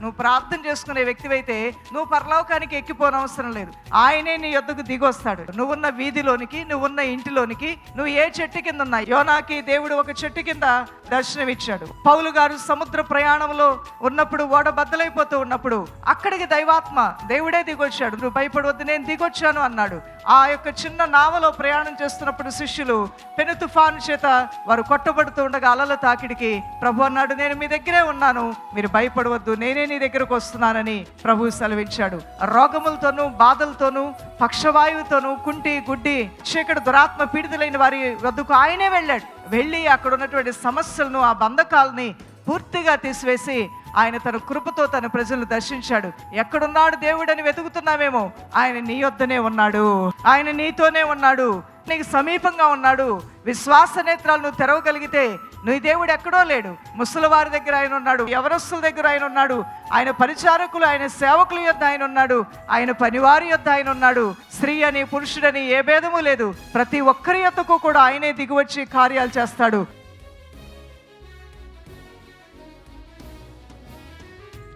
నువ్వు ప్రార్థన చేసుకునే వ్యక్తివైతే నువ్వు పరలోకానికి ఎక్కిపోనవసరం లేదు. ఆయనే నీ యొద్దకు దిగొస్తాడు. నువ్వున్న వీధిలోనికి, నువ్వున్న ఇంటిలోనికి, నువ్వు ఏ చెట్టు కింద ఉన్నా. యోనాకి దేవుడు ఒక చెట్టు కింద దర్శనమిచ్చాడు. పౌలు గారు సముద్ర ప్రయాణంలో ఉన్నప్పుడు, ఓడ బద్దలైపోతూ ఉన్నప్పుడు అక్కడికి దైవాత్మ దేవుడే దిగొచ్చాడు. నువ్వు భయపడవద్దు, నేను దిగొచ్చాను అన్నాడు. ఆ యొక్క చిన్న నావలో ప్రయాణం చేస్తున్నప్పుడు శిష్యులు పెను తుఫాను చేత వారు కొట్టబడుతూ ఉండగా అలల తాకిడికి ప్రభు అన్నాడు, నేను మీ దగ్గరే ఉన్నాను, మీరు భయపడవద్దు, నేనే నీ దగ్గరకు వస్తున్నానని ప్రభు సెలవిచ్చాడు. రోగములతోనూ, బాధలతోనూ, పక్షవాయువుతోనూ, కుంటి గుడ్డి చీకటి దురాత్మ పీడితులైన వారి వద్దకు ఆయనే వెళ్ళాడు. వెళ్ళి అక్కడ ఉన్నటువంటి సమస్యలను, ఆ బంధకాలని పూర్తిగా తీసివేసి ఆయన తన కృపతో తన ప్రజలను దర్శించాడు. ఎక్కడున్నాడు దేవుడని వెతుకుతున్నామేమో, ఆయన నీ యొద్దనే ఉన్నాడు, ఆయన నీతోనే ఉన్నాడు, నీకు సమీపంగా ఉన్నాడు. విశ్వాస నేత్రాలు నువ్వు తెరవగలిగితే నీ దేవుడు ఎక్కడో లేడు. ముసలివారి దగ్గర ఆయన ఉన్నాడు, యవనస్తుల దగ్గర ఆయన ఉన్నాడు, ఆయన పరిచారకులు, ఆయన సేవకుల యొద్ద ఆయన ఉన్నాడు, ఆయన పనివారి యొద్ద ఆయన ఉన్నాడు. స్త్రీ అని పురుషుడని ఏ భేదము లేదు. ప్రతి ఒక్కరి యొద్దకు కూడా ఆయనే దిగివచ్చి కార్యాలు చేస్తాడు.